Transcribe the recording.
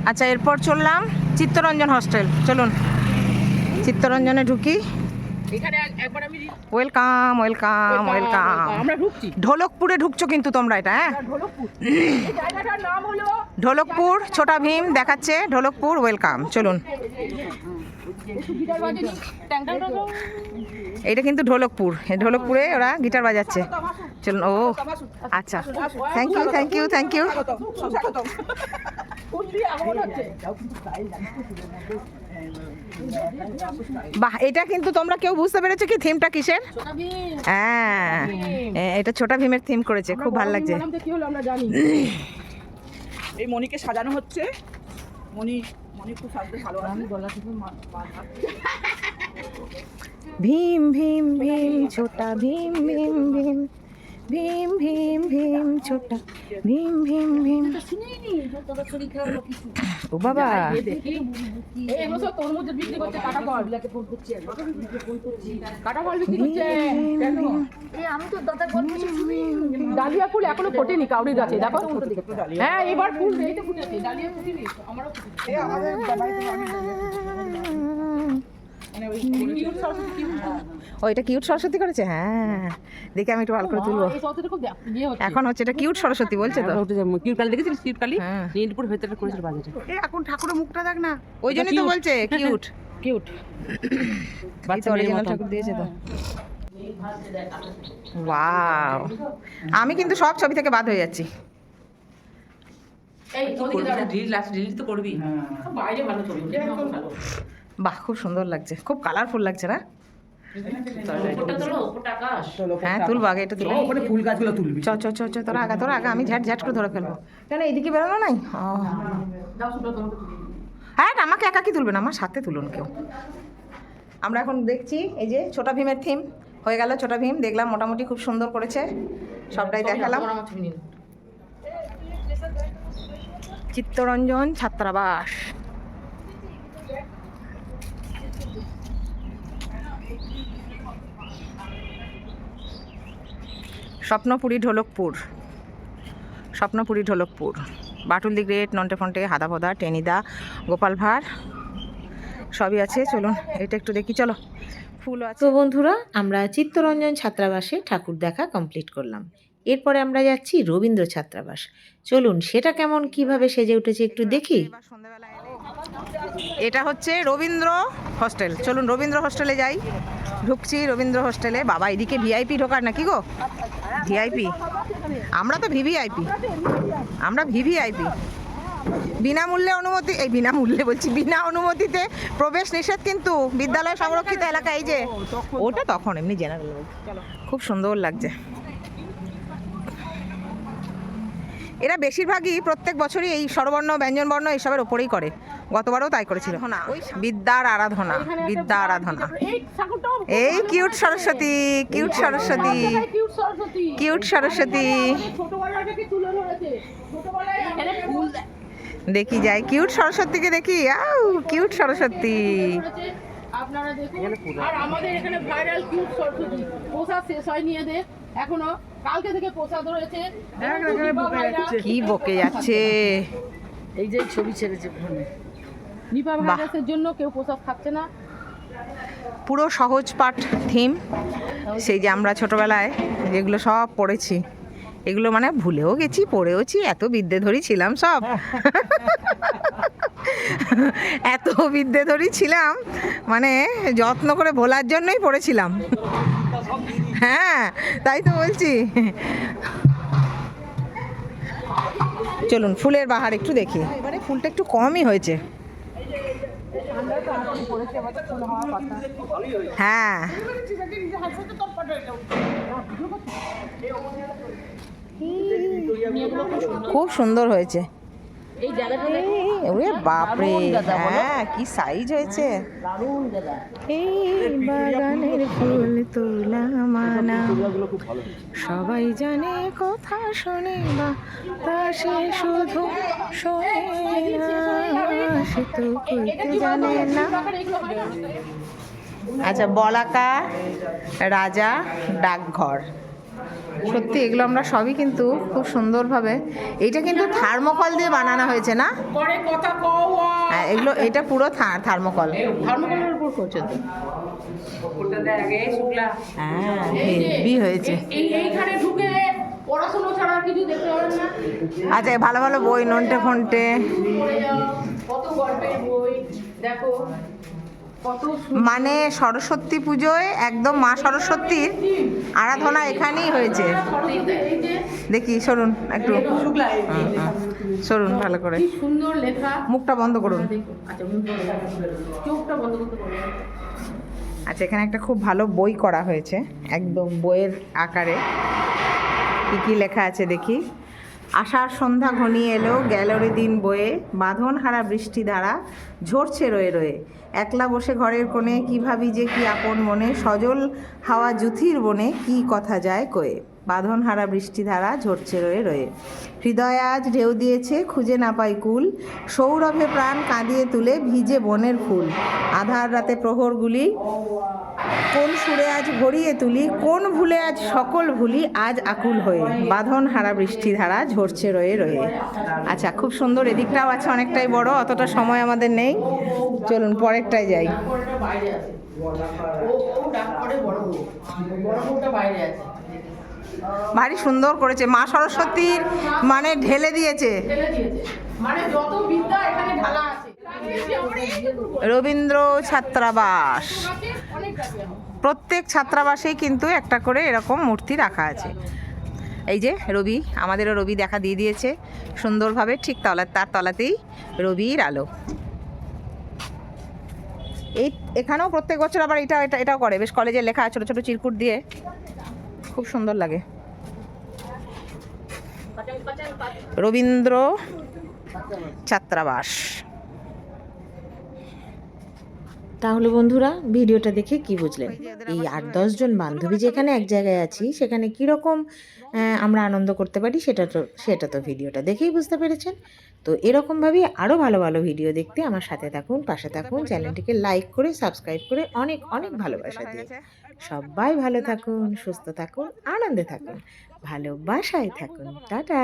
আচ্ছা, এরপর চললাম চিত্তরঞ্জন হস্টেল। চলুন চিত্তরঞ্জনে ঢুকি। Welcome welcome welcome. ঢোলকপুরে ঢুকছো কিন্তু তোমরা, এটা হ্যাঁ ঢোলকপুর ছোটা ভীম দেখাচ্ছে। ঢোলকপুর ওয়েলকাম। চলুন, এটা কিন্তু ঢোলকপুর। ঢোলকপুরে ওরা গিটার বাজাচ্ছে। চলুন। ও আচ্ছা, thank you thank you thank you. বাহ, এটা কিন্তু তোমরা কেউ বুঝতে পেরেছো কি থিমটা কিসের? হ্যাঁ, এটা ছোটা ভীমের থিম করেছে, খুব ভালো লাগছে। এই মণিকে সাজানো হচ্ছে। মণি খুব সাজতে ভালো আছে। ভীম ভীম ভীম ছোটা ভীম ভীম ভীম ভীম ভীম ভীম ছোটা ভীম ভীম ভীম। ও বাবা, ডালিয়া ফুল এখনো ফোটেনি কাউরির গাছে, দেখো। হ্যাঁ, এবার ফুল ফুটেছে, ডালিয়া ফুটেনি। আমারও ওইটা কিউট সরস্বতী করেছে। হ্যাঁ, দেখে আমি একটু ভালো করে তুলবো। এখন হচ্ছে এটা কিউট সরস্বতী বলছে তো। কিউট কালি দেখেছিস? কিউট কালি নীলপুর ভেতরে করেছিল বাজারে। এখন ঠাকুরের মুখটা দেখ না, ওই জন্যই তো বলছে কিউট কিউট। বাচ্চা অরিজিনাল ঠাকুর দিয়েছে তো। ওয়াও, আমি কিন্তু সব ছবি থেকে বাদ হয়ে যাচ্ছি। বাহ, খুব সুন্দর লাগছে, খুব কালারফুল লাগছে না? হ্যাঁ, তুলবো আগে, এটা তুলবো। ফুল গাছগুলো তুলবি। চ চ চ চ, তোরা আগা, আমি ঝ্যাট ঝ্যাট করে ধরে ফেলবো। কেন এইদিকে বেরোনো নাই? হ্যাঁ, আমাকে একা কি তুলবেন, আমার সাথে তুলুন কেউ। আমরা এখন দেখছি এই যে ছোটা ভীমের থিম হয়ে গেল। ছোটা ভীম দেখলাম, মোটামুটি খুব সুন্দর করেছে, সবটাই দেখালাম। চিত্তরঞ্জন ছাত্রাবাস। স্বপ্নপুরী ঢোলকপুর, স্বপ্নপুরী ঢোলকপুর, বাটুল দি গ্রেট, নন্টে ফন্টে, হাদা ভদা, টেনিদা, গোপাল ভাঁড় সবই আছে। চলুন এটা একটু দেখি, চলো। ফুল আছে। তো বন্ধুরা, আমরা চিত্তরঞ্জন ছাত্রাবাসে ঠাকুর দেখা কমপ্লিট করলাম। এরপরে আমরা যাচ্ছি রবীন্দ্র ছাত্রাবাস। চলুন সেটা কেমন, কিভাবে সেজে উঠেছে একটু দেখি। এটা হচ্ছে রবীন্দ্র হস্টেল। চলুন রবীন্দ্র হস্টেলে যাই। ঢুকছি রবীন্দ্র হস্টেলে। বাবা, এদিকে ভিআইপি ঢোকার নাকি গো? ভিআইপি? আমরা তো ভিভিআইপি, আমরা ভিভিআইপি। বিনামূল্যে অনুমতি, এই বিনামূল্যে বলছি, বিনা অনুমতিতে প্রবেশ নিষেধ কিন্তু বিদ্যালয় সংরক্ষিত এলাকা। এই যে ওটা তখন এমনি জেনারেল। খুব সুন্দর লাগছে। এরা বেশিরভাগই প্রত্যেক বছরই এই স্বরবর্ণ ব্যঞ্জনবর্ণ এইসবের ওপরেই করে। গতবারও তাই করেছিল। বিদ্যার আরাধনা, বিদ্যা আরাধনা। এই cute Saraswati, cute Saraswati, cute Saraswati. দেখি যাই, কিউট সরস্বতীকে দেখি। আউ, কিউট সরস্বতী। আপনারা দেখুন। আর আমাদের এখানে ভাইরাল কিউট সরস্বতী প্রসাদ শেষ হয়নি এদের এখনো, কালকে থেকে প্রসাদ রয়েছে। কি বকে যাচ্ছে? এই যে ছবি ছেড়েছে নিপা ভাইরাসের জন্য কেউ প্রসাদ খাচ্ছে না। পুরো সহজ পাঠ থিম, সেই যে আমরা ছোটবেলায় যেগুলো সব পড়েছি, এগুলো মানে ভুলেও গেছি, পড়েওছি। এত বিদ্যেধরী ছিলাম সব, এত বিদ্যেধরী ছিলাম, মানে যত্ন করে ভোলার জন্যই পড়েছিলাম। হ্যাঁ, তাই তো বলছি। চলুন ফুলের বাহার একটু দেখি। এবারে ফুলটা একটু কমই হয়েছে। হ্যাঁ, খুব সুন্দর হয়েছে। ওরে বাপরে, হ্যাঁ কি সাইজ হয়েছে। এই বাগানের ফুল তোলা মানা, সবাই জানে কথা শোনে বাতাসে শুধু শোনে না, সে তো কইতে জানে না। আচ্ছা, বলাকা রাজা ডাকঘর। সত্যি এগুলো আমরা সবই কিন্তু খুব সুন্দরভাবে, এইটা কিন্তু থার্মোকল দিয়ে বানানো হয়েছে না? পরে কথা কও হ্যাঁ, এগুলো এটা পুরো থার্মোকল। থার্মোকলের উপর করছে তো। হ্যাঁ, এই যে, হেভি হয়েছে। এইখানে ঢুকে পড়াশোনা ছাড়া আর কিছু দেখতে পাবেন না। আচ্ছা, ভালো ভালো বই, নন্টে ফন্টে। পড়ে যাও, কত গল্পের বই দেখো, কত মানে সরস্বতী পুজোয় একদম মা সরস্বতীর আরাধনা এখানেই হয়েছে। সরস্বতী, এই যে দেখি, সরুন একটু, সরুন ভালো করে, কি সুন্দর লেখা। মুখটা বন্ধ করুন। দেখো, আচ্ছা মুখ বন্ধ করো। চোখটা বন্ধ করতে পারবে। আচ্ছা, এখানে একটা খুব ভালো বই করা হয়েছে, একদম বইয়ের আকারে। কি কি লেখা আছে দেখি। আষাঢ় সন্ধ্যা ঘনিয়ে এলো, গেল রে দিন বয়ে, বাঁধন হারা বৃষ্টি ধারা ঝরছে রয়ে রয়ে, একলা বসে ঘরের কোণে, কি ভাবি যে কি আপন মনে, সজল হাওয়া জুথির বনে, কি কথা যায় কয়ে, বাঁধন হারা বৃষ্টি ধারা ঝরছে রয়ে রয়ে, হৃদয় আজ ঢেউ দিয়েছে খুঁজে না পাই কুল, সৌরভে প্রাণ কাঁদিয়ে তুলে ভিজে বনের ফুল, আধার রাতে প্রহরগুলি কোন সুরে আজ ভরিয়ে তুলি, কোন ভুলে আজ সকল ভুলি, আজ আকুল হয়ে, বাঁধন হারা বৃষ্টি ধারা ঝরছে রয়ে রয়ে। আচ্ছা, খুব সুন্দর। এদিকটাও আছে, অনেকটাই বড়, অতটা সময় আমাদের নেই, চলুন পরেরটায় যাই। ডাকপড়টা বাইরে আছে। ও ডাকপড়ে বড় বউ। বড় বউটা বাইরে আছে। ভারী সুন্দর করেছে, মা সরস্বতীর মানে ঢেলে দিয়েছে। ফেলে দিয়েছে। মানে যত বিদ্যা এখানে ঢালা আছে। রবীন্দ্র ছাত্রাবাস, অনেক কাছে এখন। প্রত্যেক ছাত্রাবাসেই কিন্তু একটা করে এরকম মূর্তি রাখা আছে। এই যে রবি, আমাদেরও রবি দেখা দিয়ে দিয়েছে সুন্দরভাবে, ঠিক তার তলাতেই রবির আলো। এই এখানেও প্রত্যেক বছর আবার এটাও করে, বেশ কলেজে লেখা ছোট ছোট চিরকুট দিয়ে, খুব সুন্দর লাগে। রবীন্দ্র ছাত্রাবাস। তাহলে বন্ধুরা, ভিডিওটা দেখে কি বুঝলেন? এই 8-10 জন বান্ধবী যেখানে এক জায়গায় আছি, সেখানে কীরকম আমরা আনন্দ করতে পারি সেটা তো ভিডিওটা দেখেই বুঝতে পেরেছেন। তো এরকমভাবেই আরও ভালো ভালো ভিডিও দেখতে আমার সাথে থাকুন, পাশে থাকুন, চ্যানেলটিকে লাইক করে সাবস্ক্রাইব করে অনেক অনেক ভালোবাসা দিয়ে। সবাই ভালো থাকুন, সুস্থ থাকুন, আনন্দে থাকুন, ভালোবাসায় থাকুন। টাটা।